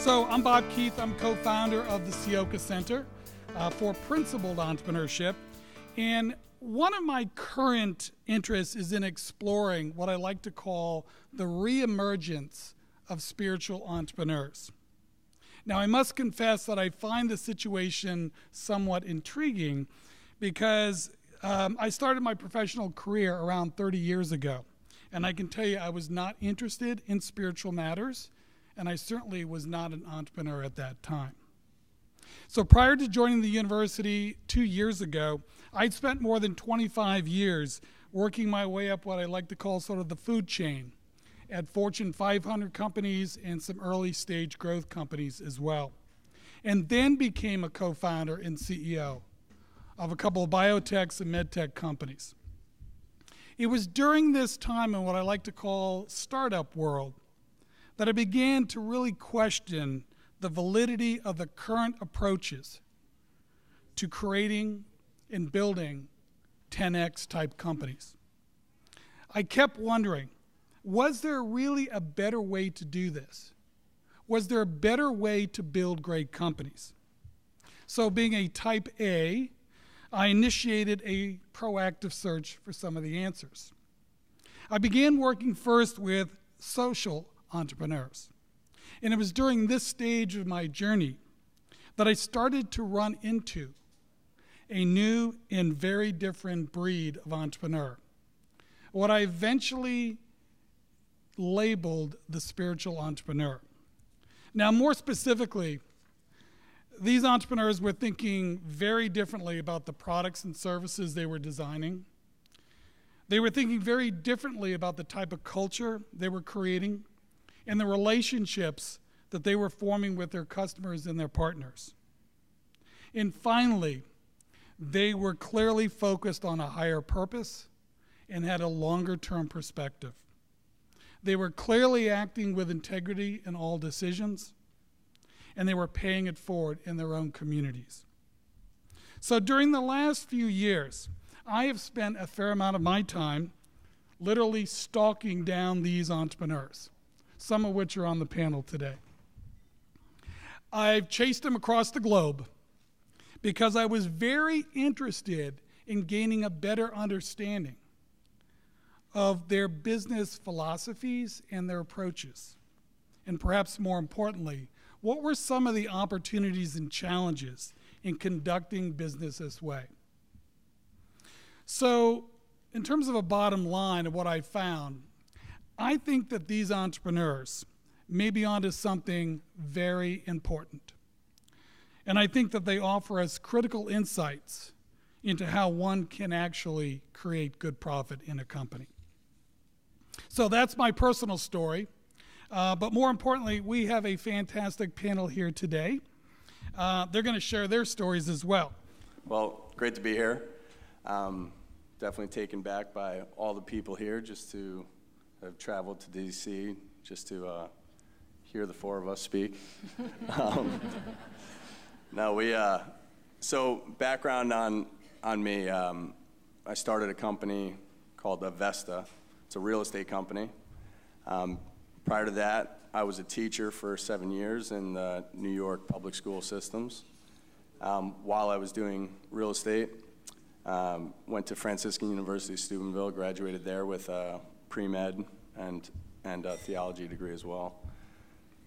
So I'm Bob Keith. I'm co-founder of the Sioka Center for Principled Entrepreneurship. And one of my current interests is in exploring what I like to call the reemergence of spiritual entrepreneurs. Now, I must confess that I find the situation somewhat intriguing because I started my professional career around 30 years ago. And I can tell you I was not interested in spiritual matters, and I certainly was not an entrepreneur at that time. So prior to joining the university 2 years ago, I'd spent more than 25 years working my way up what I like to call sort of the food chain at Fortune 500 companies and some early stage growth companies as well. And then became a co-founder and CEO of a couple of biotechs and medtech companies. It was during this time in what I like to call startup world that I began to really question the validity of the current approaches to creating and building 10X type companies. I kept wondering, was there really a better way to do this? Was there a better way to build great companies? So being a type A, I initiated a proactive search for some of the answers. I began working first with social entrepreneurs. And it was during this stage of my journey that I started to run into a new and very different breed of entrepreneur, what I eventually labeled the spiritual entrepreneur. Now, more specifically, these entrepreneurs were thinking very differently about the products and services they were designing. They were thinking very differently about the type of culture they were creating and the relationships that they were forming with their customers and their partners. And finally, they were clearly focused on a higher purpose and had a longer-term perspective. They were clearly acting with integrity in all decisions, and they were paying it forward in their own communities. So during the last few years, I have spent a fair amount of my time literally stalking down these entrepreneurs, some of which are on the panel today. I've chased them across the globe because I was very interested in gaining a better understanding of their business philosophies and their approaches. And perhaps more importantly, what were some of the opportunities and challenges in conducting business this way? So, in terms of a bottom line of what I found, I think that these entrepreneurs may be onto something very important. And I think that they offer us critical insights into how one can actually create good profit in a company. So that's my personal story. But more importantly, we have a fantastic panel here today. They're going to share their stories as well. Well, great to be here. Definitely taken back by all the people here just to have traveled to D.C. just to hear the four of us speak. So background on me, I started a company called Vesta. It's a real estate company. Prior to that, I was a teacher for 7 years in the New York public school systems. While I was doing real estate, went to Franciscan University, Steubenville, graduated there with a pre-med and a theology degree as well.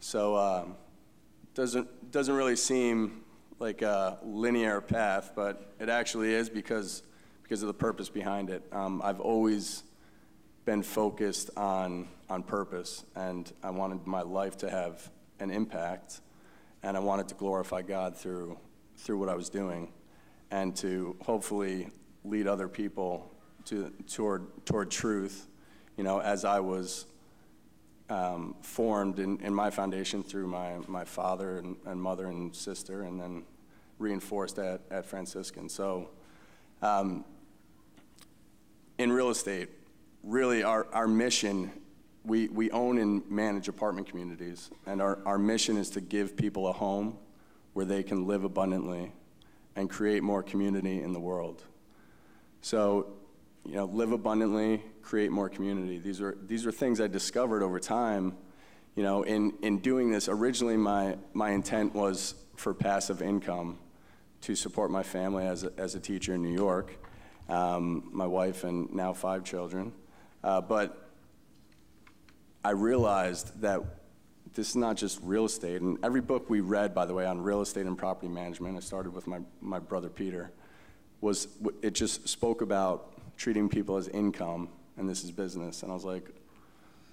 So doesn't really seem like a linear path, but it actually is because of the purpose behind it. I've always been focused on purpose, and I wanted my life to have an impact, and I wanted to glorify God through what I was doing, and to hopefully lead other people toward truth, as I was formed in my foundation through my father and mother and sister, and then reinforced at Franciscan. So in real estate, really our mission, we own and manage apartment communities, and our mission is to give people a home where they can live abundantly and create more community in the world. So, live abundantly, create more community. These are things I discovered over time, in doing this, originally my intent was for passive income to support my family as a teacher in New York, my wife and now 5 children. But I realized that this is not just real estate. And every book we read, by the way, on real estate and property management, I started with my brother Peter, it just spoke about treating people as income, and this is business. And I was like,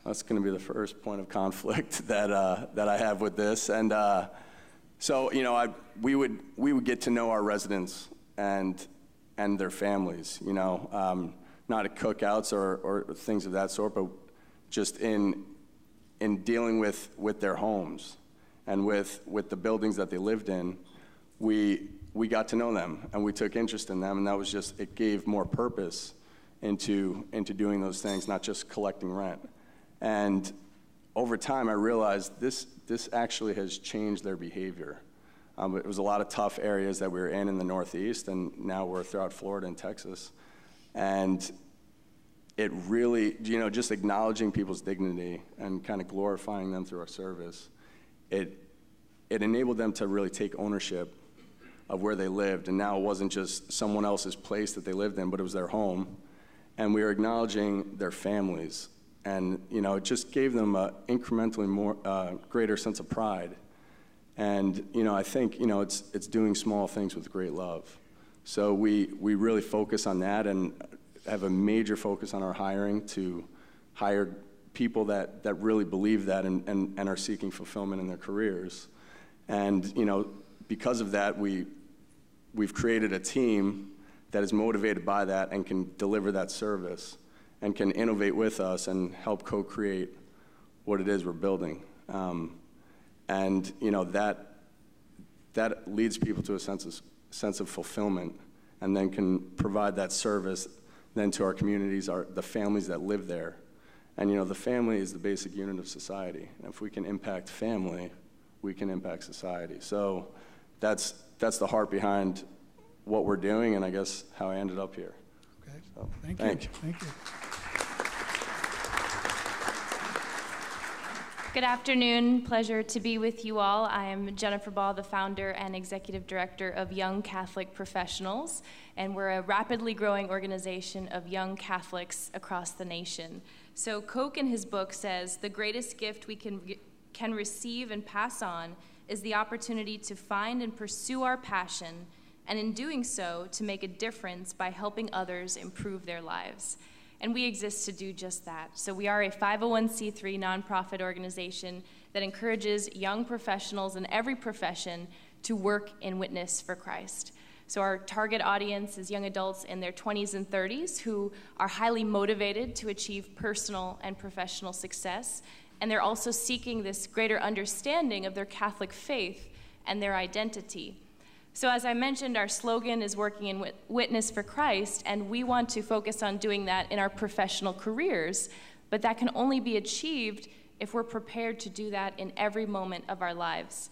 that's going to be the first point of conflict that I have with this. And so we would get to know our residents and their families, not at cookouts or things of that sort, but just in dealing with their homes and with the buildings that they lived in. We got to know them and we took interest in them, and that was just, it gave more purpose into doing those things, not just collecting rent. And over time, I realized this actually has changed their behavior. It was a lot of tough areas that we were in the Northeast, and now we're throughout Florida and Texas. And it really, just acknowledging people's dignity and kind of glorifying them through our service, it enabled them to really take ownership of where they lived. And now it wasn't just someone else's place that they lived in, but it was their home. And we were acknowledging their families. And, it just gave them an incrementally more greater sense of pride. And, I think, it's doing small things with great love. So we really focus on that and have a major focus on our hiring to hire people that really believe that and are seeking fulfillment in their careers. And, because of that, we've created a team that is motivated by that and can deliver that service and can innovate with us and help co-create what it is we're building. And that leads people to a sense of fulfillment, and then can provide that service then to our communities, the families that live there. And the family is the basic unit of society. And if we can impact family, we can impact society. So that's the heart behind what we're doing, and I guess how I ended up here. Okay. So, Thank you. Thank you. Good afternoon. Pleasure to be with you all. I am Jennifer Baugh, the founder and executive director of Young Catholic Professionals, and we're a rapidly growing organization of young Catholics across the nation. So Koch in his book says, the greatest gift we can receive and pass on is the opportunity to find and pursue our passion, and in doing so, to make a difference by helping others improve their lives. And we exist to do just that. So we are a 501c3 nonprofit organization that encourages young professionals in every profession to work in witness for Christ. So our target audience is young adults in their 20s and 30s who are highly motivated to achieve personal and professional success. And they're also seeking this greater understanding of their Catholic faith and their identity. So as I mentioned, our slogan is working in witness for Christ, and we want to focus on doing that in our professional careers, but that can only be achieved if we're prepared to do that in every moment of our lives.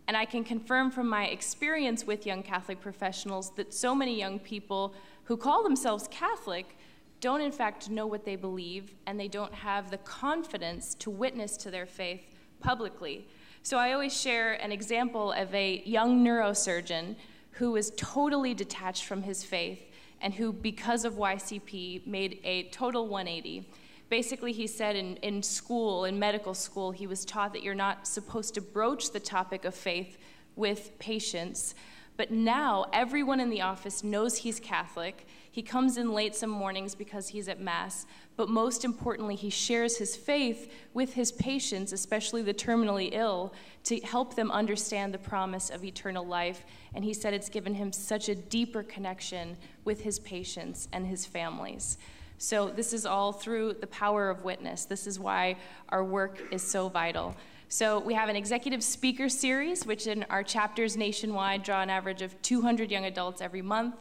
And I can confirm from my experience with young Catholic professionals that so many young people who call themselves Catholic don't in fact know what they believe, and they don't have the confidence to witness to their faith publicly. So I always share an example of a young neurosurgeon who was totally detached from his faith and who, because of YCP, made a total 180. Basically, he said in school, in medical school, he was taught that you're not supposed to broach the topic of faith with patients. But now everyone in the office knows he's Catholic. He comes in late some mornings because he's at Mass. But most importantly, he shares his faith with his patients, especially the terminally ill, to help them understand the promise of eternal life. And he said it's given him such a deeper connection with his patients and his families. So this is all through the power of witness. This is why our work is so vital. So we have an executive speaker series, which in our chapters nationwide draw an average of 200 young adults every month.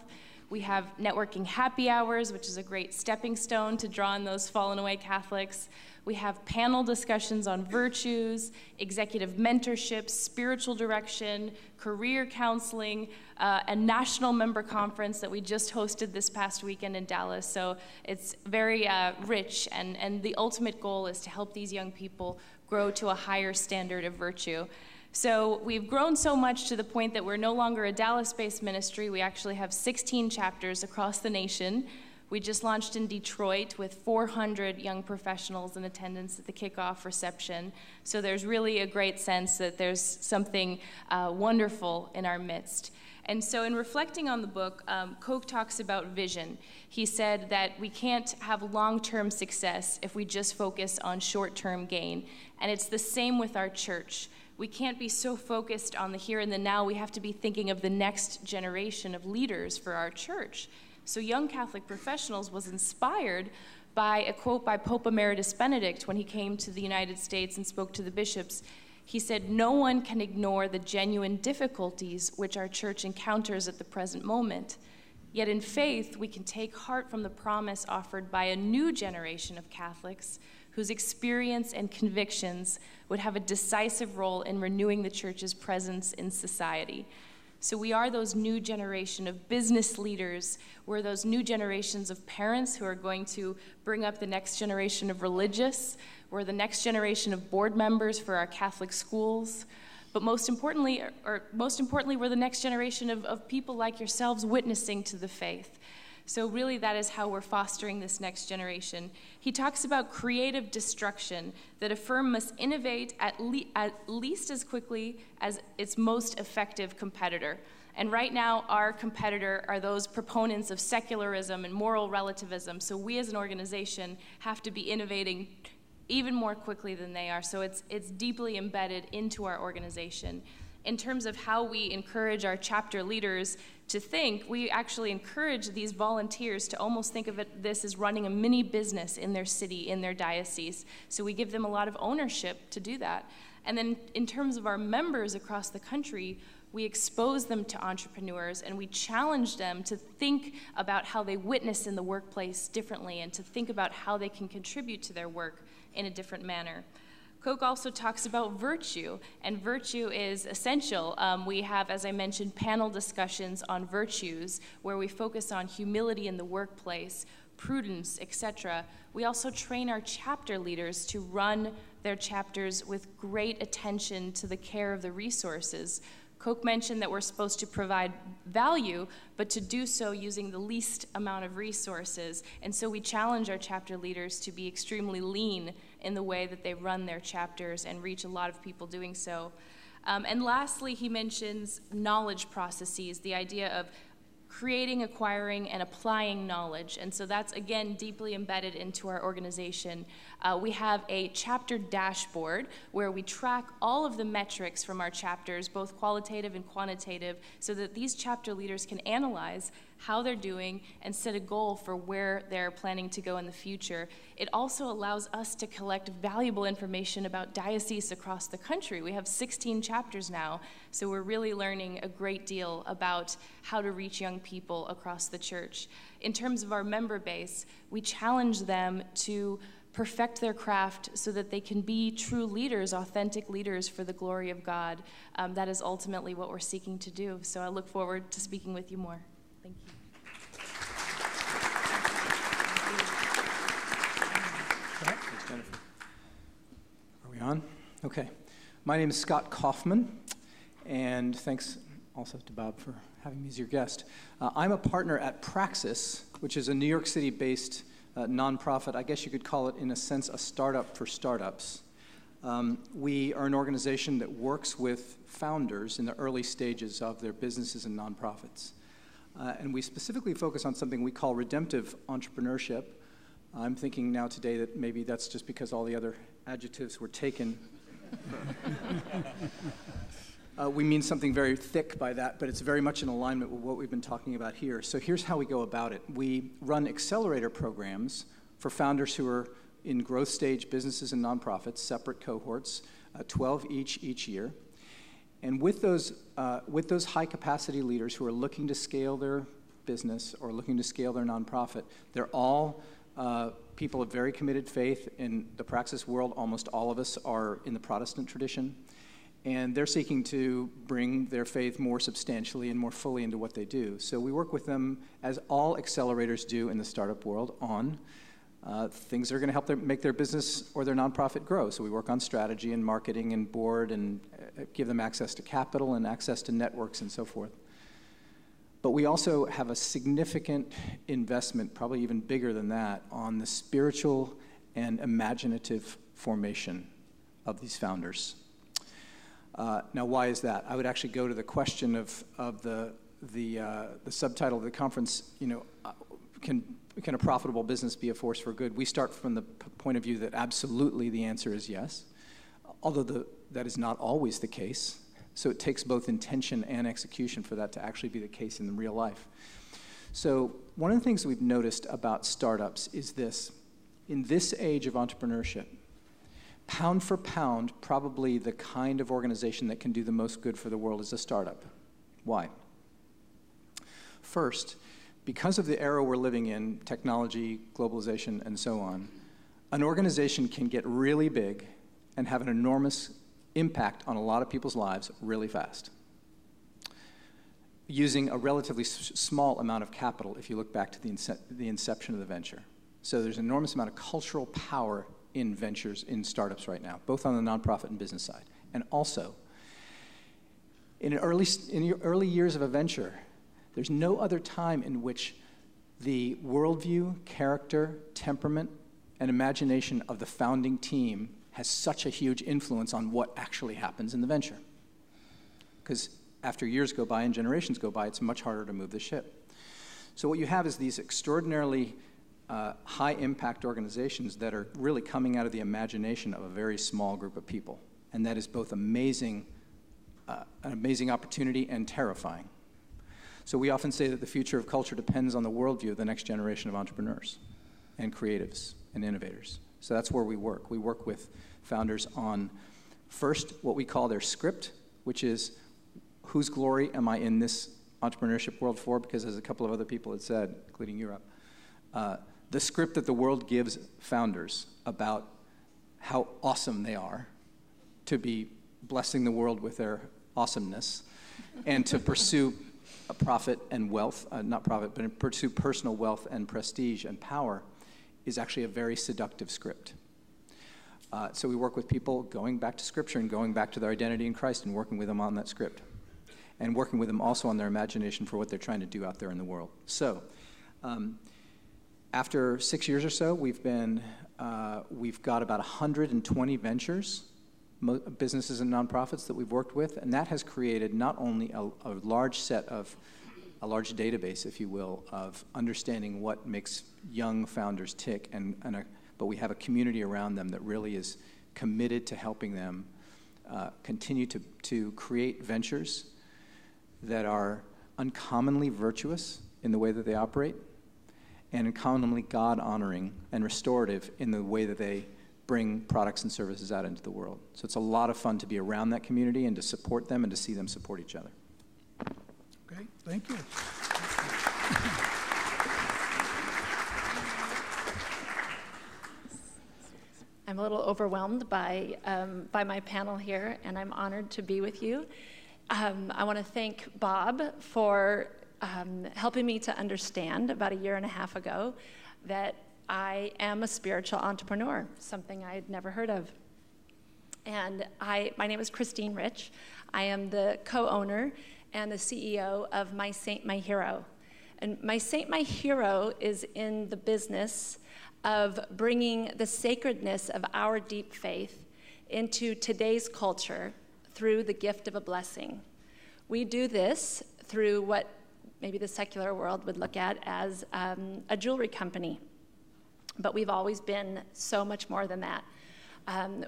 We have networking happy hours, which is a great stepping stone to draw in those fallen away Catholics. We have panel discussions on virtues, executive mentorship, spiritual direction, career counseling, a national member conference that we just hosted this past weekend in Dallas. So it's very rich, and the ultimate goal is to help these young people grow to a higher standard of virtue. So we've grown so much to the point that we're no longer a Dallas-based ministry. We actually have 16 chapters across the nation. We just launched in Detroit with 400 young professionals in attendance at the kickoff reception. So there's really a great sense that there's something wonderful in our midst. And so in reflecting on the book, Koch talks about vision. He said that we can't have long-term success if we just focus on short-term gain. And it's the same with our church. We can't be so focused on the here and the now. We have to be thinking of the next generation of leaders for our church. So Young Catholic Professionals was inspired by a quote by Pope Emeritus Benedict when he came to the United States and spoke to the bishops. He said, "No one can ignore the genuine difficulties which our church encounters at the present moment. Yet in faith, we can take heart from the promise offered by a new generation of Catholics whose experience and convictions would have a decisive role in renewing the church's presence in society." So we are those new generation of business leaders. We're those new generations of parents who are going to bring up the next generation of religious. We're the next generation of board members for our Catholic schools. But most importantly, we're the next generation of people like yourselves witnessing to the faith. So really that is how we're fostering this next generation. He talks about creative destruction, that a firm must innovate at least as quickly as its most effective competitor. And right now, our competitor are those proponents of secularism and moral relativism. So we as an organization have to be innovating even more quickly than they are. So it's deeply embedded into our organization. In terms of how we encourage our chapter leaders to think, we actually encourage these volunteers to almost think of this as running a mini business in their city, in their diocese. So we give them a lot of ownership to do that. And then in terms of our members across the country, we expose them to entrepreneurs and we challenge them to think about how they witness in the workplace differently and to think about how they can contribute to their work in a different manner. Koch also talks about virtue, and virtue is essential. We have, as I mentioned, panel discussions on virtues where we focus on humility in the workplace, prudence, etc. We also train our chapter leaders to run their chapters with great attention to the care of the resources. Koch mentioned that we're supposed to provide value, but to do so using the least amount of resources. And so we challenge our chapter leaders to be extremely lean in the way that they run their chapters and reach a lot of people doing so. And lastly, he mentions knowledge processes, the idea of creating, acquiring, and applying knowledge. And so that's, again, deeply embedded into our organization. We have a chapter dashboard where we track all of the metrics from our chapters, both qualitative and quantitative, so that these chapter leaders can analyze how they're doing and set a goal for where they're planning to go in the future. It also allows us to collect valuable information about dioceses across the country. We have 16 chapters now, so we're really learning a great deal about how to reach young people across the church. In terms of our member base, we challenge them to perfect their craft so that they can be true leaders, authentic leaders for the glory of God. That is ultimately what we're seeking to do. So I look forward to speaking with you more. Thank you. Thanks, Jennifer. Are we on? Okay. My name is Scott Kauffmann, and thanks also to Bob for having me as your guest. I'm a partner at Praxis, which is a New York City-based nonprofit. I guess you could call it, in a sense, a startup for startups. We are an organization that works with founders in the early stages of their businesses and nonprofits. And we specifically focus on something we call redemptive entrepreneurship. I'm thinking now today that maybe that's just because all the other adjectives were taken. We mean something very thick by that, but it's very much in alignment with what we've been talking about here. So here's how we go about it. We run accelerator programs for founders who are in growth stage businesses and nonprofits, separate cohorts, 12 each year. And with those high capacity leaders who are looking to scale their business or looking to scale their nonprofit, they're all people of very committed faith. In the praxis world, almost all of us are in the Protestant tradition, and they're seeking to bring their faith more substantially and more fully into what they do. So we work with them, as all accelerators do in the startup world, on things that are going to help make their business or their nonprofit grow. So we work on strategy and marketing and board and give them access to capital and access to networks and so forth. But we also have a significant investment, probably even bigger than that, on the spiritual and imaginative formation of these founders. Now, why is that? I would actually go to the question of the subtitle of the conference. Can a profitable business be a force for good? We start from the point of view that absolutely the answer is yes, although that is not always the case. So it takes both intention and execution for that to actually be the case in real life. So one of the things we've noticed about startups is this. In this age of entrepreneurship, pound for pound, probably the kind of organization that can do the most good for the world is a startup. Why? First, because of the era we're living in, technology, globalization, and so on, an organization can get really big and have an enormous impact on a lot of people's lives really fast, using a relatively small amount of capital if you look back to the inception of the venture. So there's an enormous amount of cultural power in ventures, in startups right now, both on the nonprofit and business side. And also, in your early years of a venture, there's no other time in which the worldview, character, temperament, and imagination of the founding team has such a huge influence on what actually happens in the venture. Because after years go by and generations go by, it's much harder to move the ship. So what you have is these extraordinarily high-impact organizations that are really coming out of the imagination of a very small group of people. And that is both an amazing opportunity and terrifying. So we often say that the future of culture depends on the worldview of the next generation of entrepreneurs and creatives and innovators. So that's where we work. We work with founders on, first, what we call their script, which is, whose glory am I in this entrepreneurship world for? Because as a couple of other people had said, including Europe, the script that the world gives founders about how awesome they are to be blessing the world with their awesomeness and to pursue a profit and wealth, not profit, but pursue personal wealth and prestige and power is actually a very seductive script. So we work with people going back to Scripture and going back to their identity in Christ and working with them on that script. And working with them also on their imagination for what they're trying to do out there in the world. So after 6 years or so, we've got about 120 ventures, businesses and nonprofits that we've worked with, and that has created not only a large database, if you will, of understanding what makes young founders tick, but we have a community around them that really is committed to helping them continue to create ventures that are uncommonly virtuous in the way that they operate and uncommonly God-honoring and restorative in the way that they bring products and services out into the world. So it's a lot of fun to be around that community and to support them and to see them support each other. Okay, thank you. I'm a little overwhelmed by my panel here, and I'm honored to be with you. I want to thank Bob for helping me to understand about a year and a half ago that I am a spiritual entrepreneur, something I had never heard of. And my name is Christine Rich. I am the co-owner and the CEO of My Saint, My Hero. And My Saint, My Hero is in the business of bringing the sacredness of our deep faith into today's culture through the gift of a blessing. We do this through what maybe the secular world would look at as a jewelry company. But we've always been so much more than that.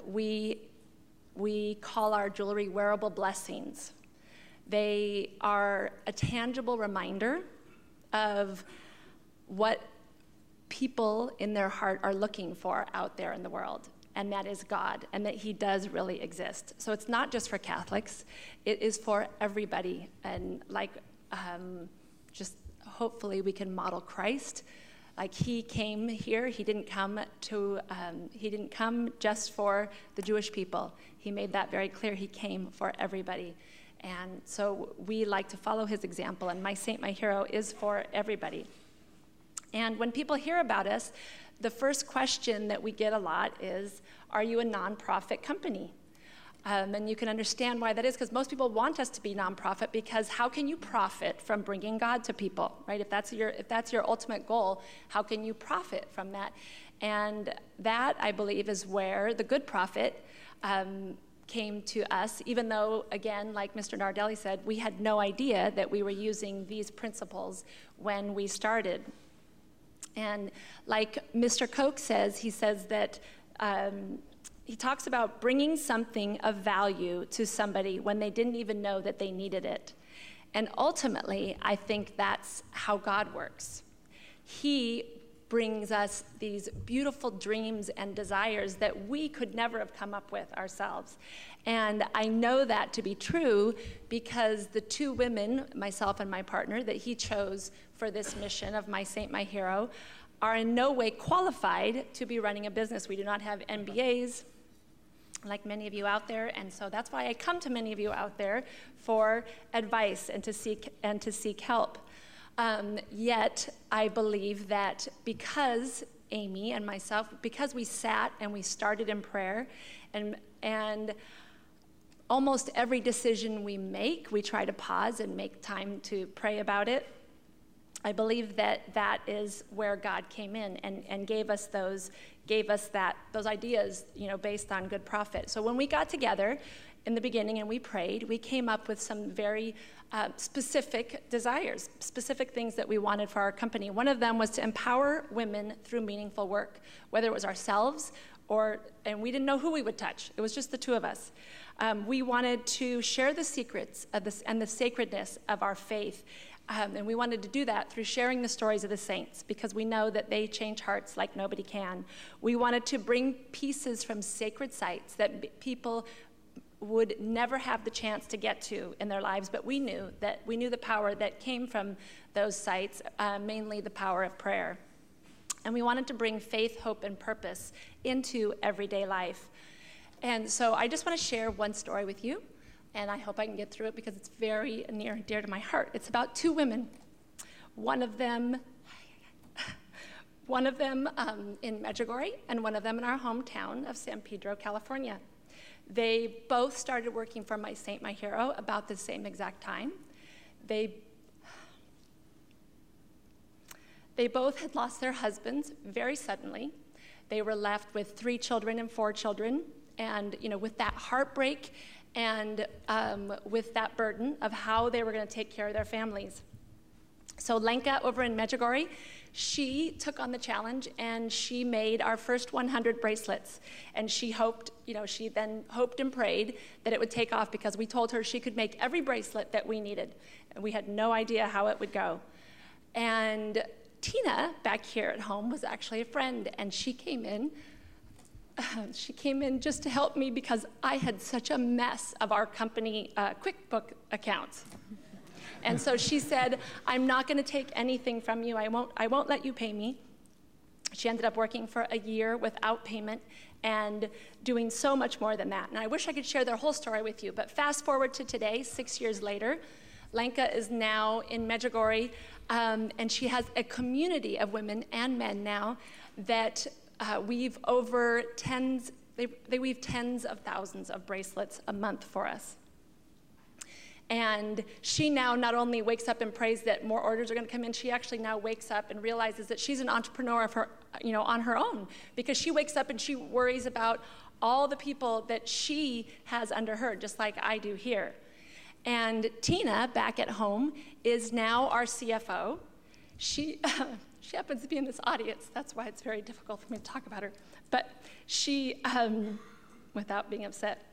We call our jewelry wearable blessings. They are a tangible reminder of what people in their heart are looking for out there in the world, and that is God, and that he does really exist. So it's not just for Catholics, it is for everybody, and like just hopefully we can model Christ. Like he came here, he didn't come just for the Jewish people. He made that very clear. He came for everybody. And so we like to follow his example, and My Saint, My Hero is for everybody. And when people hear about us, the first question that we get a lot is, are you a nonprofit company? And you can understand why that is, because most people want us to be nonprofit, because how can you profit from bringing God to people, right? If that's your ultimate goal, how can you profit from that? And that, I believe, is where the good prophet came to us, even though, again, like Mr. Nardelli said, we had no idea that we were using these principles when we started. And like Mr. Koch says, he says that he talks about bringing something of value to somebody when they didn't even know that they needed it. And ultimately, I think that's how God works. He brings us these beautiful dreams and desires that we could never have come up with ourselves. And I know that to be true because the two women, myself and my partner, that he chose for this mission of My Saint, My Hero, are in no way qualified to be running a business. We do not have MBAs, like many of you out there, and so that's why I come to many of you out there for advice and to seek help. Yet I believe that because Amy and myself, because we sat and we started in prayer, and almost every decision we make, we try to pause and make time to pray about it. I believe that that is where God came in and gave us those ideas, based on good prophet. So when we got together in the beginning and we prayed, we came up with some very specific desires, specific things that we wanted for our company. One of them was to empower women through meaningful work, whether it was ourselves and we didn't know who we would touch. It was just the two of us. We wanted to share the secrets of this and the sacredness of our faith. And we wanted to do that through sharing the stories of the saints, because we know that they change hearts like nobody can. We wanted to bring pieces from sacred sites that people would never have the chance to get to in their lives, but we knew the power that came from those sites, mainly the power of prayer. And we wanted to bring faith, hope, and purpose into everyday life. And so I just want to share one story with you. And I hope I can get through it because it's very near and dear to my heart. It's about two women. One of them in Medjugorje and one of them in our hometown of San Pedro, California. They both started working for My Saint, My Hero about the same exact time. They both had lost their husbands very suddenly. They were left with 3 children and 4 children. And, with that heartbreak and with that burden of how they were going to take care of their families. So Lenka over in Medjugorje, she took on the challenge and she made our first 100 bracelets. And she hoped, she then hoped and prayed that it would take off, because we told her she could make every bracelet that we needed. And we had no idea how it would go. And Tina, back here at home, was actually a friend, and she came in. She came in just to help me because I had such a mess of our company QuickBook accounts. And so she said, I'm not going to take anything from you. I won't let you pay me. She ended up working for a year without payment and doing so much more than that. And I wish I could share their whole story with you. But fast forward to today, 6 years later, Lenka is now in Medjugorje, and she has a community of women and men now that weave over they weave tens of thousands of bracelets a month for us. And she now not only wakes up and prays that more orders are going to come in, she actually now wakes up and realizes that she's an entrepreneur of her, on her own, because she wakes up and she worries about all the people that she has under her, just like I do here. And Tina, back at home, is now our CFO. She happens to be in this audience. That's why it's very difficult for me to talk about her. But she, without being upset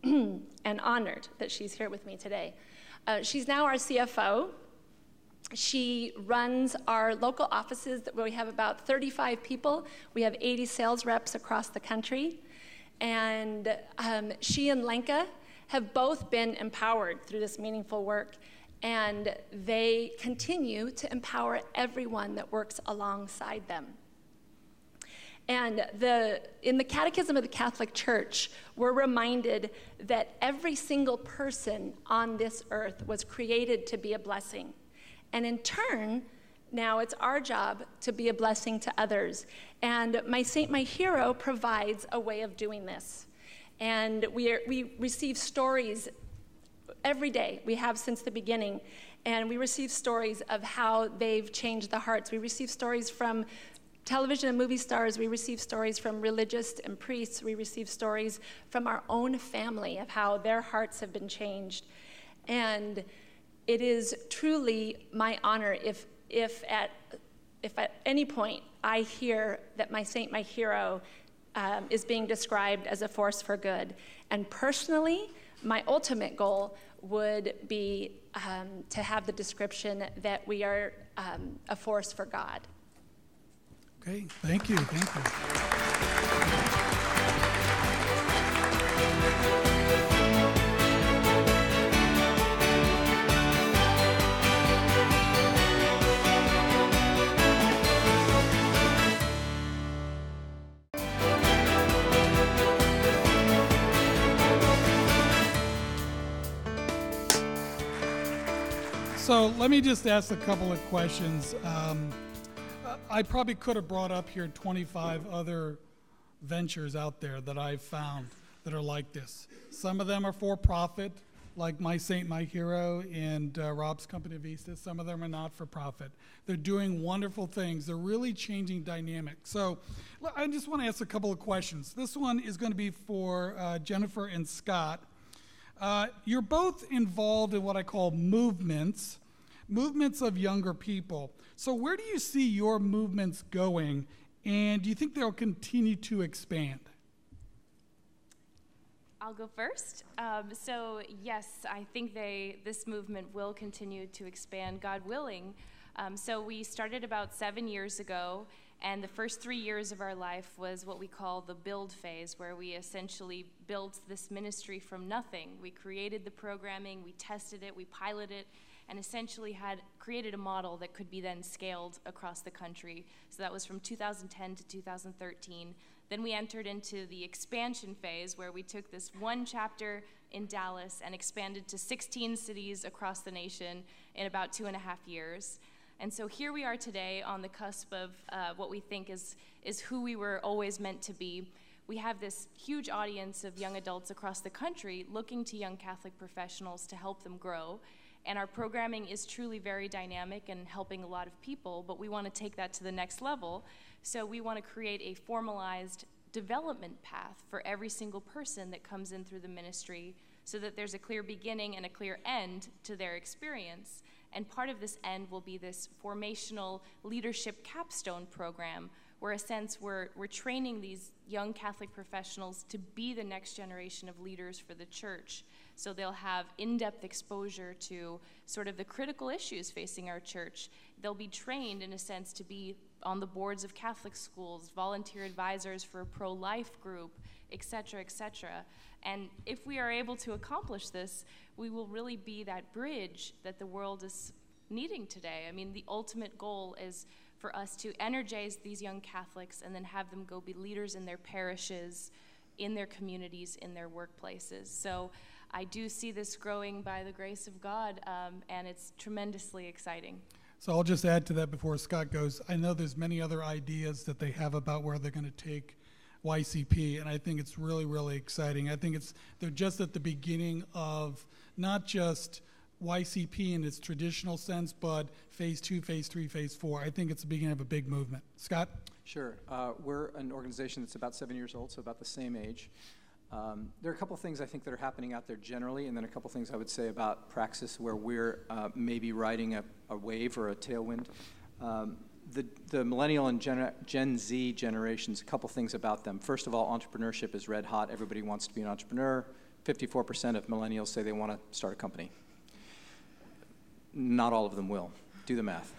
and honored that she's here with me today, she's now our CFO. She runs our local offices where we have about 35 people. We have 80 sales reps across the country. And she and Lenka have both been empowered through this meaningful work. and they continue to empower everyone that works alongside them. And in the Catechism of the Catholic Church, we're reminded that every single person on this earth was created to be a blessing. And in turn, now it's our job to be a blessing to others. And My Saint, My Hero provides a way of doing this. And we receive stories every day. We have since the beginning. And we receive stories of how they've changed the hearts. We receive stories from television and movie stars. We receive stories from religious and priests. We receive stories from our own family of how their hearts have been changed. And it is truly my honor if at any point I hear that My Saint, My Hero is being described as a force for good. And personally, my ultimate goal would be to have the description that we are a force for God. Okay, thank you, thank you. So let me just ask a couple of questions. I probably could have brought up here 25 other ventures out there that I've found that are like this. Some of them are for-profit, like My Saint, My Hero and Rob's company, Vista. Some of them are not-for-profit. They're doing wonderful things. They're really changing dynamics. So I just want to ask a couple of questions. This one is going to be for Jennifer and Scott. You're both involved in what I call movements of younger people. So where do you see your movements going, and do you think they'll continue to expand? I'll go first. So yes, I think this movement will continue to expand, God willing. So we started about 7 years ago, and the first 3 years of our life was what we call the build phase, where we essentially built this ministry from nothing. We created the programming, we tested it, we piloted it, and essentially had created a model that could be then scaled across the country. So that was from 2010 to 2013. Then we entered into the expansion phase, where we took this one chapter in Dallas and expanded to 16 cities across the nation in about 2.5 years. And so here we are today on the cusp of what we think is who we were always meant to be. We have this huge audience of young adults across the country looking to young Catholic professionals to help them grow. And our programming is truly very dynamic and helping a lot of people, but we want to take that to the next level. So we want to create a formalized development path for every single person that comes in through the ministry, so that there's a clear beginning and a clear end to their experience. And part of this end will be this formational leadership capstone program, where in a sense we're training these young Catholic professionals to be the next generation of leaders for the church. So they'll have in-depth exposure to sort of the critical issues facing our church. They'll be trained, in a sense, to be on the boards of Catholic schools, volunteer advisors for a pro-life group, et cetera, et cetera. And if we are able to accomplish this, we will really be that bridge that the world is needing today. I mean, the ultimate goal is for us to energize these young Catholics and then have them go be leaders in their parishes, in their communities, in their workplaces. So I do see this growing by the grace of God, and it's tremendously exciting. So I'll just add to that before Scott goes. I know there's many other ideas that they have about where they're going to take YCP, and I think it's really, really exciting. I think they're just at the beginning of not just YCP in its traditional sense, but phase 2, phase 3, phase 4. I think it's the beginning of a big movement. Scott? Sure. We're an organization that's about 7 years old, so about the same age. There are a couple things I think that are happening out there generally, and then a couple things I would say about Praxis, where we're maybe riding a wave or a tailwind. The millennial and Gen Z generations, a couple things about them. First of all, entrepreneurship is red hot. Everybody wants to be an entrepreneur. 54% of millennials say they want to start a company. Not all of them will. Do the math.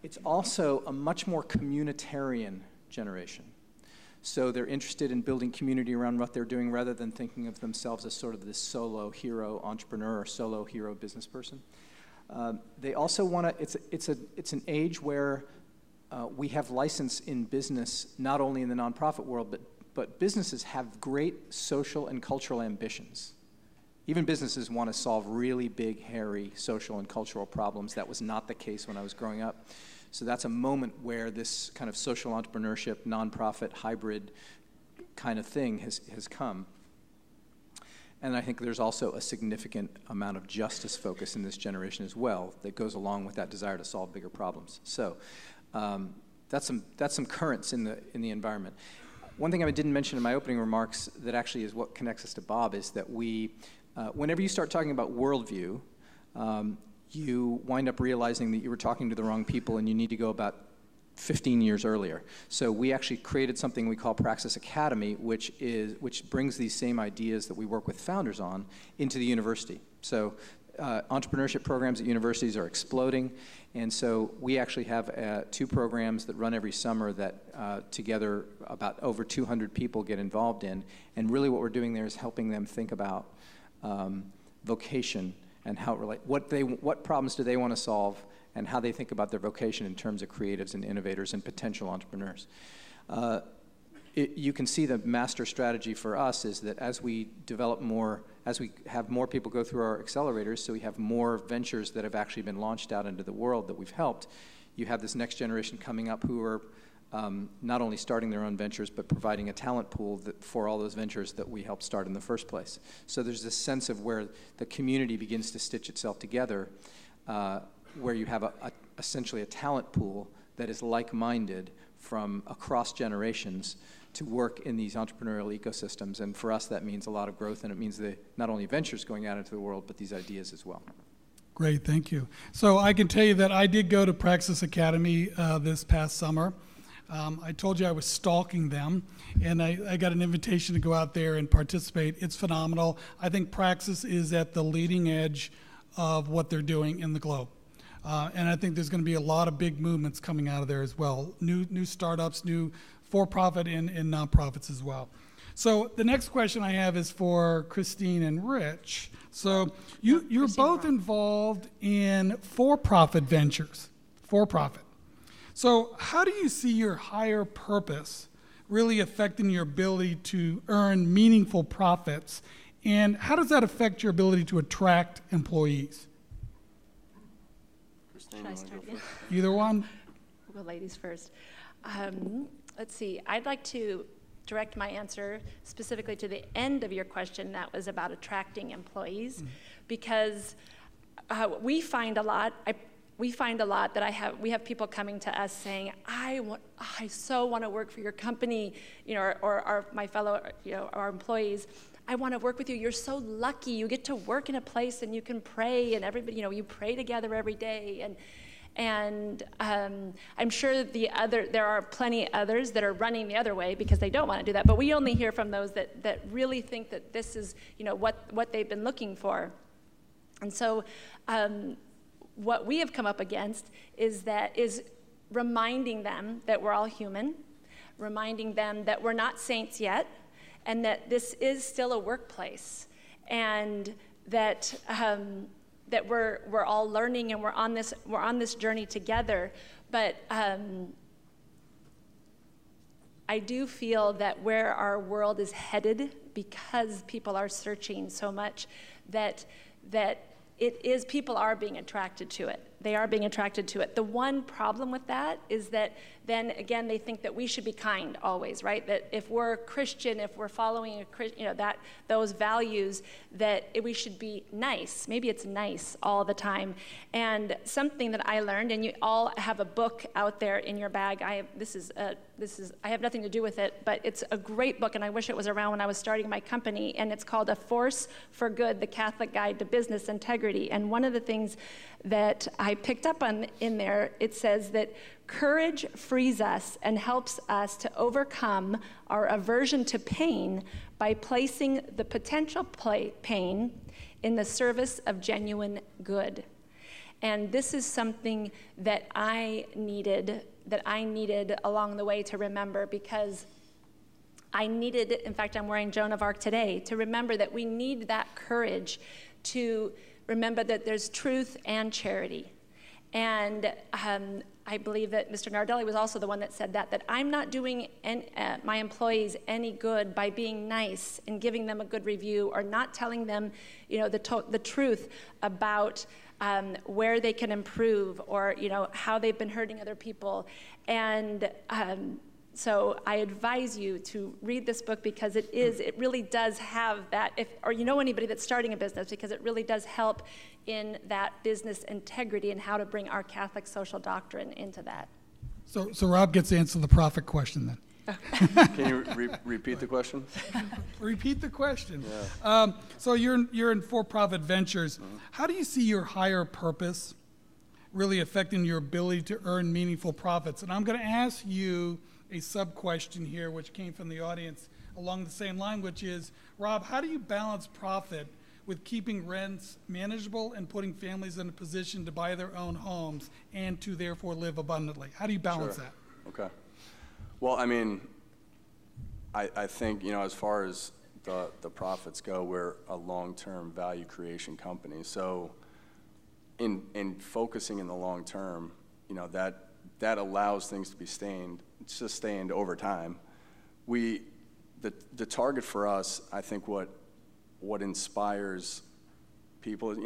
It's also a much more communitarian generation. So they're interested in building community around what they're doing rather than thinking of themselves as sort of this solo hero entrepreneur or solo hero business person. They also want to, it's an age where we have license in business, not only in the nonprofit world, but businesses have great social and cultural ambitions. Even businesses want to solve really big, hairy social and cultural problems. That was not the case when I was growing up. So that's a moment where this kind of social entrepreneurship, nonprofit, hybrid kind of thing has come. And I think there's also a significant amount of justice focus in this generation as well that goes along with that desire to solve bigger problems. So that's some currents in the environment. One thing I didn't mention in my opening remarks that actually is what connects us to Bob is that we, whenever you start talking about worldview, you wind up realizing that you were talking to the wrong people and you need to go about 15 years earlier. So we actually created something we call Praxis Academy, which brings these same ideas that we work with founders on into the university. So entrepreneurship programs at universities are exploding, and so we actually have 2 programs that run every summer that together about over 200 people get involved in, and really what we're doing there is helping them think about vocation and how what problems do they want to solve and how they think about their vocation in terms of creatives and innovators and potential entrepreneurs. You can see the master strategy for us is that as we develop more, as we have more people go through our accelerators, so we have more ventures that have actually been launched out into the world that we've helped, you have this next generation coming up who are not only starting their own ventures, but providing a talent pool for all those ventures that we helped start in the first place. So there's this sense of where the community begins to stitch itself together, where you have essentially a talent pool that is like-minded from across generations to work in these entrepreneurial ecosystems. And for us, that means a lot of growth, and it means not only ventures going out into the world, but these ideas as well. Great, thank you. So I can tell you that I did go to Praxis Academy this past summer. I told you I was stalking them, and I got an invitation to go out there and participate. It's phenomenal. I think Praxis is at the leading edge of what they're doing in the globe. And I think there's going to be a lot of big movements coming out of there as well. New startups, new for-profit and nonprofits as well. So the next question I have is for Christine and Rich. So you're both involved in for-profit ventures, for-profit. So how do you see your higher purpose really affecting your ability to earn meaningful profits? And how does that affect your ability to attract employees? Should I start again? Either one? We'll go ladies first. Let's see. I'd like to direct my answer specifically to the end of your question that was about attracting employees, because we find a lot that we have people coming to us saying, I so want to work for your company, or my fellow, our employees. I want to work with you. You're so lucky. You get to work in a place and you can pray, and everybody, you pray together every day. And I'm sure there are plenty others that are running the other way because they don't want to do that. But we only hear from those that really think that this is, what they've been looking for. And so what we have come up against is reminding them that we're all human, reminding them that we're not saints yet, and that this is still a workplace, and that we're all learning and we're on this journey together. But I do feel that where our world is headed, because people are searching so much, that people are being attracted to it. They are being attracted to it. The one problem with that is that then again they think that we should be kind always, right? That if we're Christian, if we're following those values, that we should be nice. Maybe it's nice all the time. And something that I learned, and you all have a book out there in your bag. I have nothing to do with it, but it's a great book, and I wish it was around when I was starting my company. And it's called A Force for Good: The Catholic Guide to Business Integrity. And one of the things that I picked up on in there, it says that courage frees us and helps us to overcome our aversion to pain by placing the potential pain in the service of genuine good. And this is something that I needed along the way to remember, because I needed, in fact, I'm wearing Joan of Arc today, to remember that we need that courage to remember that there's truth and charity. And I believe that Mr. Nardelli was also the one that said that I'm not doing my employees any good by being nice and giving them a good review or not telling them, the truth about where they can improve or, how they've been hurting other people. And so I advise you to read this book because it really does have that, or anybody that's starting a business, because it really does help in that business integrity and how to bring our Catholic social doctrine into that. So Rob gets to answer the profit question then. Can you repeat the question? Repeat the question. Yeah. So you're in for-profit ventures. Mm-hmm. How do you see your higher purpose really affecting your ability to earn meaningful profits? And I'm going to ask you a sub-question here, which came from the audience along the same line, which is, Rob, how do you balance profit with keeping rents manageable and putting families in a position to buy their own homes and to therefore live abundantly? How do you balance that? Okay. Well, I think, as far as the profits go, we're a long-term value creation company. So in focusing in the long term, that allows things to be sustained over time. The target for us, I think what inspires people,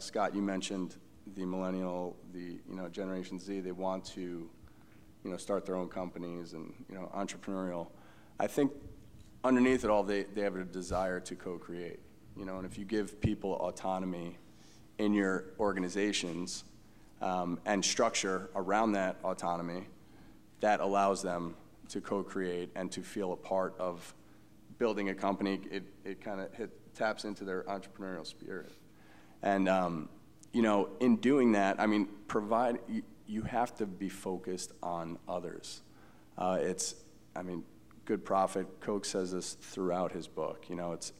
Scott, you mentioned the millennial, the Generation Z, they want to start their own companies and entrepreneurial. I think underneath it all, they have a desire to co-create, and if you give people autonomy in your organizations and structure around that autonomy, that allows them to co-create and to feel a part of building a company. It kind of taps into their entrepreneurial spirit. And, in doing that, you have to be focused on others. Good Prophet, Koch says this throughout his book. It's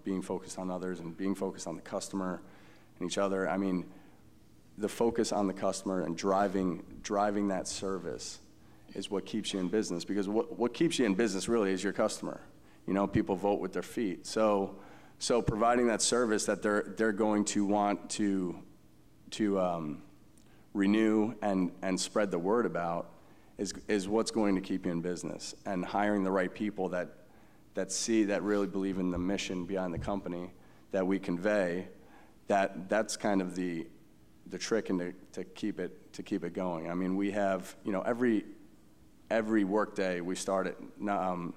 being focused on others and being focused on the customer and each other. The focus on the customer and driving that service is what keeps you in business, because what keeps you in business really is your customer. People vote with their feet. So providing that service that they're going to want to renew and spread the word about is what's going to keep you in business. And hiring the right people that really believe in the mission behind the company that we convey, that's kind of the trick and to keep it going. We have every workday we start at 9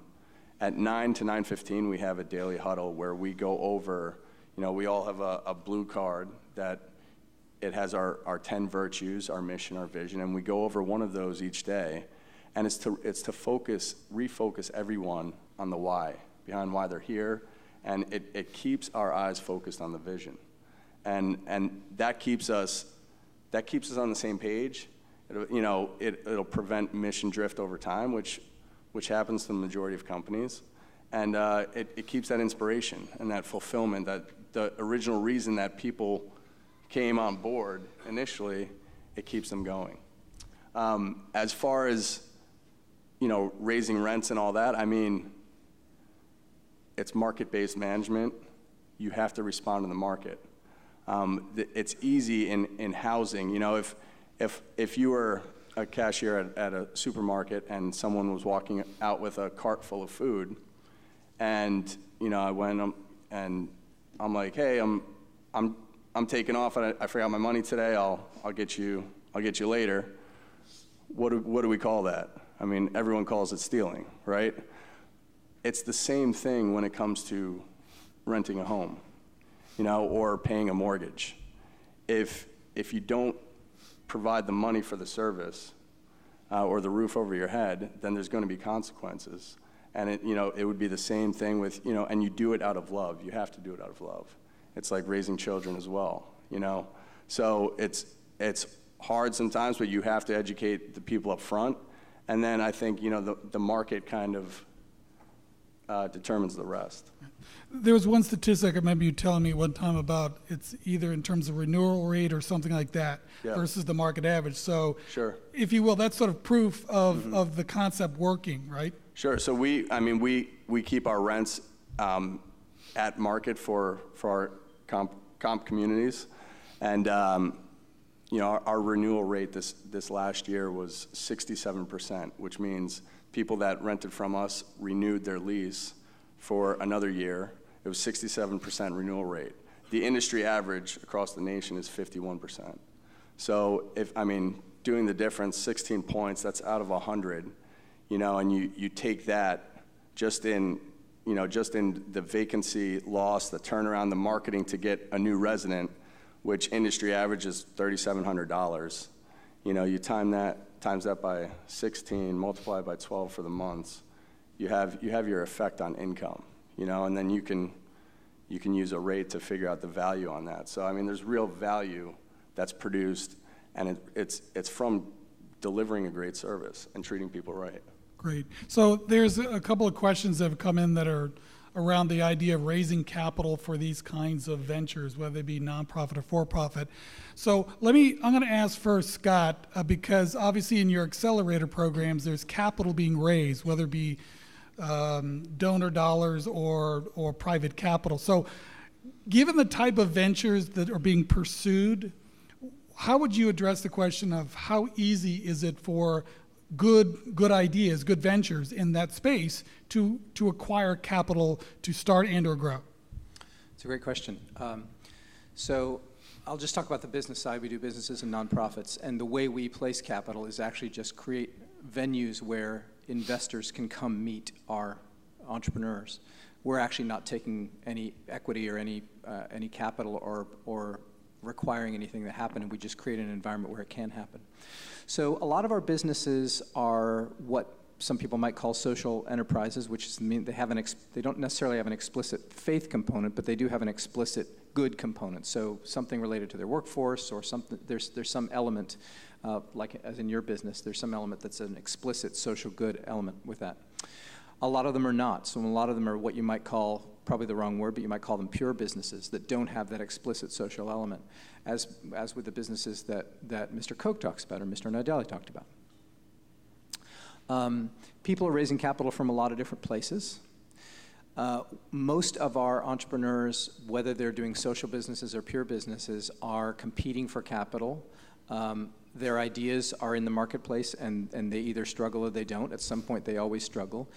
to 9:15 we have a daily huddle where we go over, we all have a blue card that it has our 10 virtues, our mission, our vision, and we go over one of those each day. And it's to refocus everyone on the why, behind why they're here, and it keeps our eyes focused on the vision. And that keeps us on the same page. It'll prevent mission drift over time, which happens to the majority of companies, and it keeps that inspiration and that fulfillment, that the original reason that people came on board initially, it keeps them going. As far as raising rents and all that, it's market-based management. You have to respond to the market. It's easy in housing. If you were a cashier at a supermarket and someone was walking out with a cart full of food, and I went and I'm like, hey, I'm taking off. I forgot my money today. I'll get you later. What do we call that? Everyone calls it stealing, right? It's the same thing when it comes to renting a home, or paying a mortgage. If you don't provide the money for the service or the roof over your head, then there's going to be consequences. And it would be the same thing with, and you do it out of love. You have to do it out of love. It's like raising children as well, So it's hard sometimes, but you have to educate the people up front. And then I think, the market kind of determines the rest. There was one statistic I remember you telling me one time about it's either in terms of renewal rate or something like that versus the market average. So, sure, if you will, that's sort of proof of the concept working, right? Sure. So we keep our rents at market for our comp communities, and our renewal rate this last year was 67%, which means people that rented from us renewed their lease for another year. It was 67% renewal rate. The industry average across the nation is 51%. So doing the difference, 16 points, that's out of 100, and you take that just in the vacancy loss, the turnaround, the marketing to get a new resident, which industry average is $3,700. You times that by 16, multiply by 12 for the months. You have your effect on income, and then you can use a rate to figure out the value on that. So there's real value that's produced, and it's from delivering a great service and treating people right. Great. So there's a couple of questions that have come in that are around the idea of raising capital for these kinds of ventures, whether they be nonprofit or for-profit. So I'm going to ask first, Scott, because obviously in your accelerator programs, there's capital being raised, whether it be donor dollars or private capital. So given the type of ventures that are being pursued, how would you address the question of how easy is it for good ideas, good ventures in that space to acquire capital to start and or grow? It's a great question. So I'll just talk about the business side. We do businesses and nonprofits, and the way we place capital is actually just create venues where investors can come meet our entrepreneurs. We're actually not taking any equity or any capital or requiring anything to happen, and we just create an environment where it can happen. So a lot of our businesses are what some people might call social enterprises, which mean they don't necessarily have an explicit faith component, but they do have an explicit good component. So something related to their workforce, or something. There's some element, like as in your business, there's some element that's an explicit social good element with that. A lot of them are not. So a lot of them are what you might call, probably the wrong word, but you might call them pure businesses that don't have that explicit social element, as with the businesses that Mr. Koch talks about or Mr. Nadelli talked about. People are raising capital from a lot of different places. Most of our entrepreneurs, whether they're doing social businesses or pure businesses, are competing for capital. Their ideas are in the marketplace, and they either struggle or they don't. At some point, they always struggle.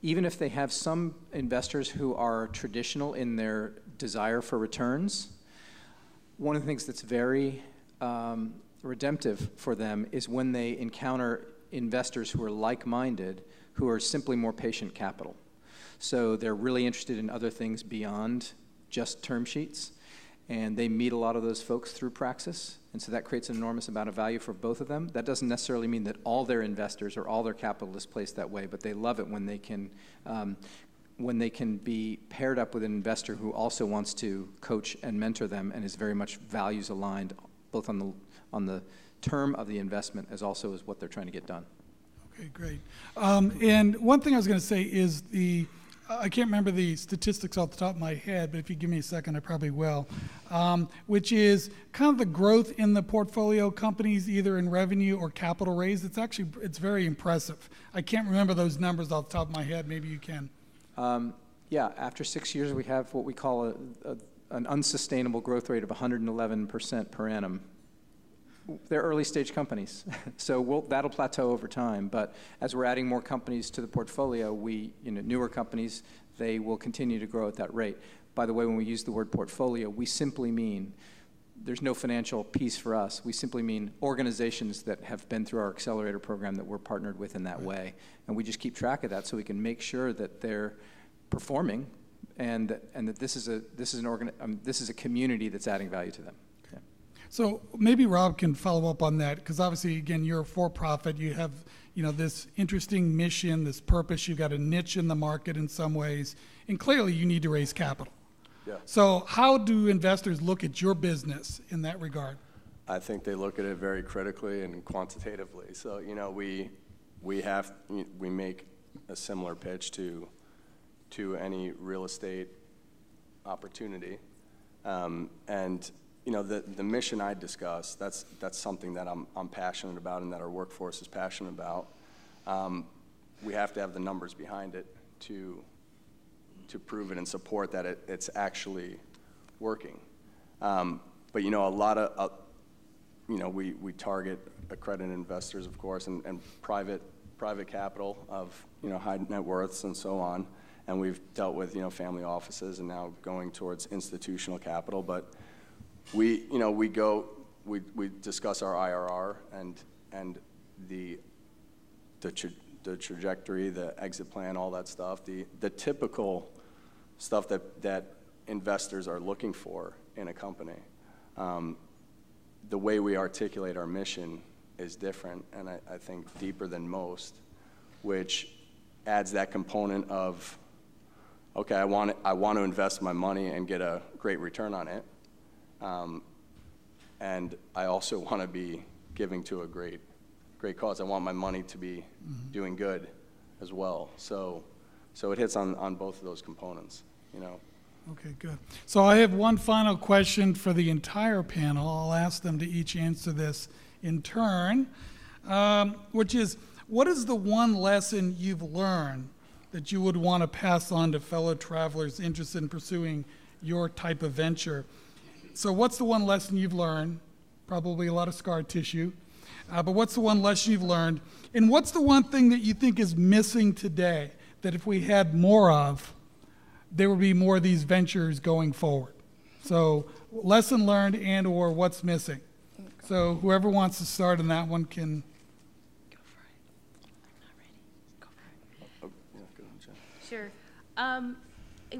Even if they have some investors who are traditional in their desire for returns, one of the things that's very redemptive for them is when they encounter investors who are like-minded, who are simply more patient capital. So they're really interested in other things beyond just term sheets, and they meet a lot of those folks through Praxis, and so that creates an enormous amount of value for both of them. That doesn't necessarily mean that all their investors or all their capital is placed that way, but they love it when they can be paired up with an investor who also wants to coach and mentor them and is very much values aligned, both on the term of the investment as also as what they're trying to get done. Okay, great. And one thing I was going to say is I can't remember the statistics off the top of my head, but if you give me a second, I probably will, which is kind of the growth in the portfolio companies, either in revenue or capital raised. It's very impressive. I can't remember those numbers off the top of my head. Maybe you can. Yeah, after 6 years, we have what we call an unsustainable growth rate of 111% per annum. They're early stage companies, so that'll plateau over time. But as we're adding more companies to the portfolio, newer companies, they will continue to grow at that rate. By the way, when we use the word portfolio, we simply mean there's no financial piece for us. We simply mean organizations that have been through our accelerator program that we're partnered with in that way, and we just keep track of that so we can make sure that they're performing, and that this is a community that's adding value to them. So maybe Rob can follow up on that, because obviously, again, you're a for-profit. You have, this interesting mission, this purpose. You've got a niche in the market in some ways, and clearly you need to raise capital. Yeah. So how do investors look at your business in that regard? I think they look at it very critically and quantitatively. So we make a similar pitch to to any real estate opportunity. And you know, the mission I discussed, that's something that I'm passionate about and that our workforce is passionate about. We have to have the numbers behind it to prove it and support that it's actually working. But you know, a lot of, you know, we target accredited investors, of course, and private capital of, you know, high net worths and so on. And we've dealt with, you know, family offices and now going towards institutional capital. But we discuss our IRR and the trajectory, the exit plan, all that stuff, the typical stuff that investors are looking for in a company. The way we articulate our mission is different, and I think deeper than most, which adds that component of, okay, I want to invest my money and get a great return on it, and I also want to be giving to a great cause. I want my money to be doing good as well. So it hits on both of those components, you know. Okay, good. So I have one final question for the entire panel. I'll ask them to each answer this in turn, which is, what is the one lesson you've learned that you would want to pass on to fellow travelers interested in pursuing your type of venture? So what's the one lesson you've learned? Probably a lot of scar tissue. But what's the one lesson you've learned? And what's the one thing that you think is missing today that if we had more of, there would be more of these ventures going forward? So lesson learned and or what's missing. So whoever wants to start on that one can. Go for it. I'm not ready. Go for it. Oh, yeah, go ahead, Jen. Sure.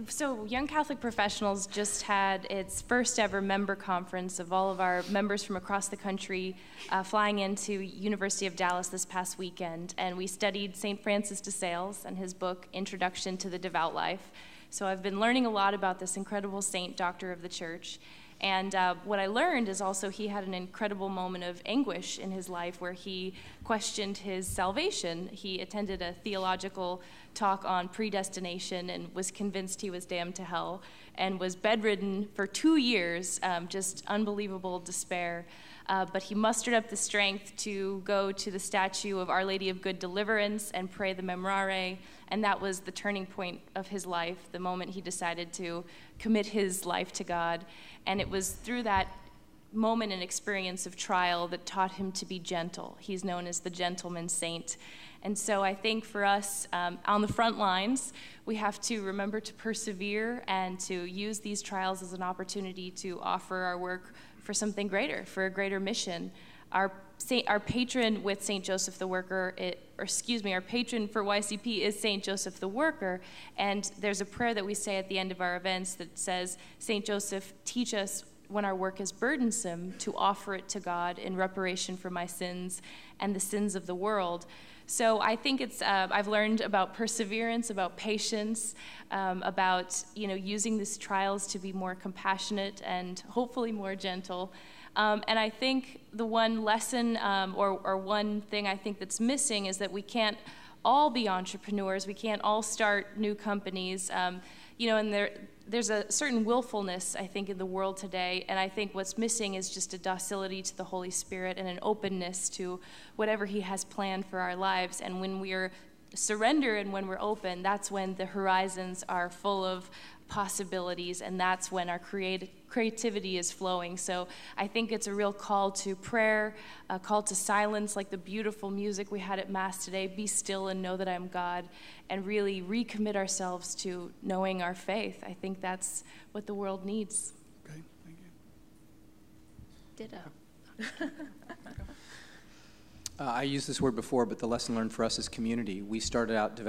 So Young Catholic Professionals just had its first ever member conference of all of our members from across the country flying into University of Dallas this past weekend. And we studied St. Francis de Sales and his book, Introduction to the Devout Life. So I've been learning a lot about this incredible saint, doctor of the church. And what I learned is also he had an incredible moment of anguish in his life where he questioned his salvation. He attended a theological talk on predestination and was convinced he was damned to hell and was bedridden for 2 years, just unbelievable despair. But he mustered up the strength to go to the statue of Our Lady of Good Deliverance and pray the Memorare, and that was the turning point of his life, the moment he decided to commit his life to God. And it was through that moment and experience of trial that taught him to be gentle. He's known as the gentleman saint. And so I think for us on the front lines, we have to remember to persevere and to use these trials as an opportunity to offer our work for something greater, for a greater mission. Our patron with St. Joseph the Worker, our patron for YCP is St. Joseph the Worker, and there's a prayer that we say at the end of our events that says, St. Joseph, teach us when our work is burdensome to offer it to God in reparation for my sins and the sins of the world. So I think it's, I've learned about perseverance, about patience, about, using these trials to be more compassionate and hopefully more gentle. And I think the one lesson or one thing I think that's missing is that we can't all be entrepreneurs. We can't all start new companies. And there's a certain willfulness, I think, in the world today, and I think what's missing is just a docility to the Holy Spirit and an openness to whatever He has planned for our lives. And when we're surrender and when we're open, that's when the horizons are full of possibilities, and that's when our creativity is flowing. So I think it's a real call to prayer, a call to silence, like the beautiful music we had at Mass today, be still and know that I'm God, and really recommit ourselves to knowing our faith. I think that's what the world needs. Okay, thank you. Ditto. I used this word before, but the lesson learned for us is community. We started out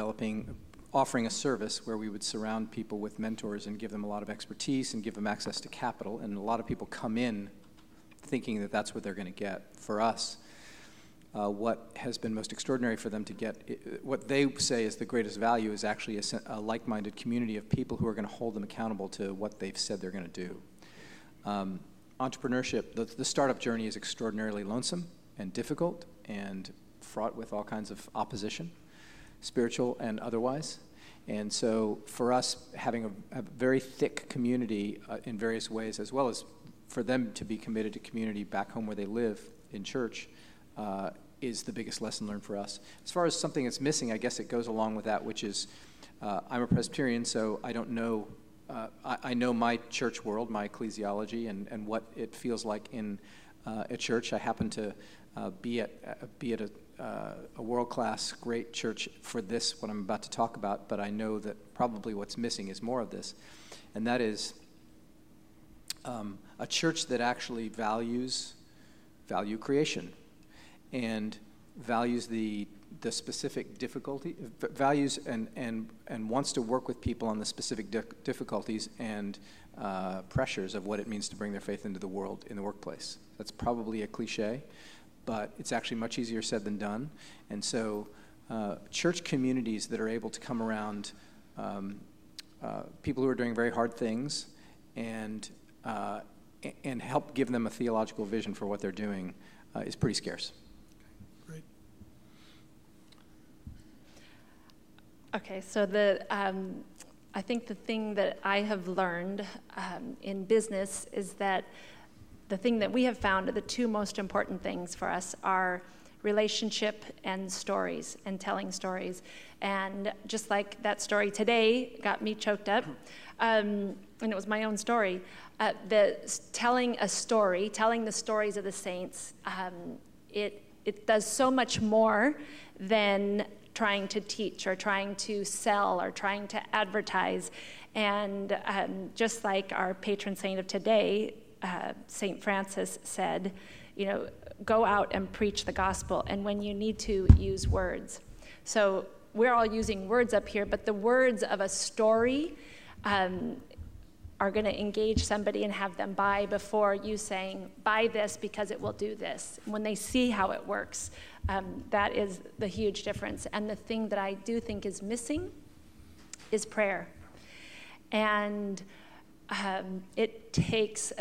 offering a service where we would surround people with mentors and give them a lot of expertise and give them access to capital. And a lot of people come in thinking that that's what they're going to get. For us, what has been most extraordinary for them to get, what they say is the greatest value is actually a like-minded community of people who are going to hold them accountable to what they've said they're going to do. Entrepreneurship, the startup journey is extraordinarily lonesome and difficult and fraught with all kinds of opposition, spiritual and otherwise. And so for us, having a very thick community in various ways, as well as for them to be committed to community back home where they live in church, is the biggest lesson learned for us. As far as something that's missing, I guess it goes along with that, which is I'm a Presbyterian, so I don't know. I know my church world, my ecclesiology, and what it feels like in a church. I happen to be at a world-class, great church for this, what I'm about to talk about, but I know that probably what's missing is more of this, and that is a church that actually values creation and values the specific difficulty, values and wants to work with people on the specific difficulties and pressures of what it means to bring their faith into the world in the workplace. That's probably a cliche, but it's actually much easier said than done. And so church communities that are able to come around people who are doing very hard things and help give them a theological vision for what they're doing is pretty scarce. Great. Okay, so I think the thing that I have learned in business is that the thing that we have found are the two most important things for us are relationship and stories and telling stories. And just like that story today got me choked up, and it was my own story, telling a story, telling the stories of the saints, it does so much more than trying to teach or trying to sell or trying to advertise. And just like our patron saint of today, St. Francis said, go out and preach the gospel, and when you need to, use words. So we're all using words up here, but the words of a story are going to engage somebody and have them buy before you saying, buy this because it will do this. When they see how it works, that is the huge difference. And the thing that I do think is missing is prayer. And it takes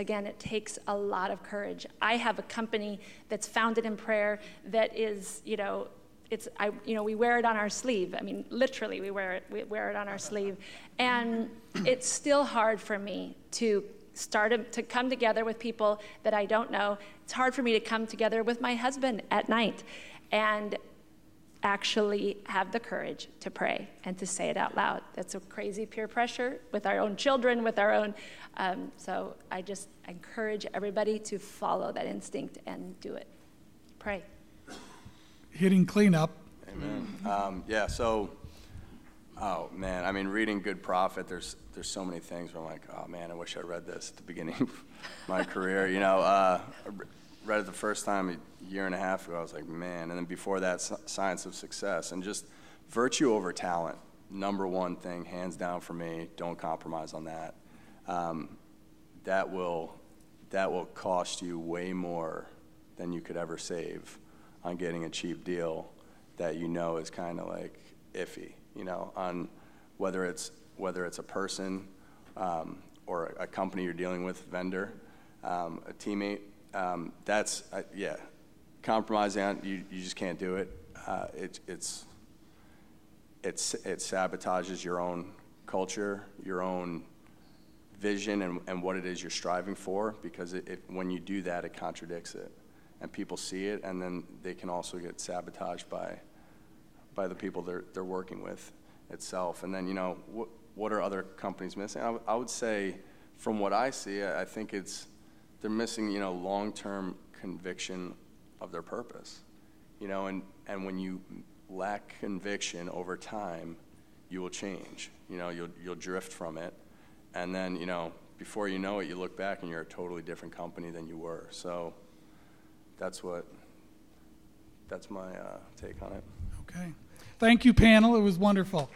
a lot of courage. I have a company that's founded in prayer that is, we wear it on our sleeve. I mean, literally, we wear it on our sleeve. And it's still hard for me to come together with people that I don't know. It's hard for me to come together with my husband at night and actually have the courage to pray and to say it out loud. That's a crazy peer pressure with our own children, with our own. So I just encourage everybody to follow that instinct and do it. Pray. Hitting cleanup. Amen. Oh man, I mean, reading Good Prophet, there's so many things where I'm like, oh man, I wish I read this at the beginning of my career. I read it the first time a year and a half ago. I was like, man. And then before that, Science of Success, and just virtue over talent. Number one thing, hands down for me. Don't compromise on that. That will cost you way more than you could ever save on getting a cheap deal that is kind of like iffy, on whether it's a person or a company you're dealing with, vendor, a teammate. Compromising on you just can't do it. It sabotages your own culture, your own vision, and what it is you're striving for, because when you do that, it contradicts it. And people see it, and then they can also get sabotaged by the people they're working with itself. And then, what are other companies missing? I would say, from what I see, I think they're missing, long-term conviction of their purpose. And when you lack conviction over time, you will change. You'll drift from it, and then, before you know it, you look back and you're a totally different company than you were. So that's my take on it. Okay. Thank you, panel. It was wonderful.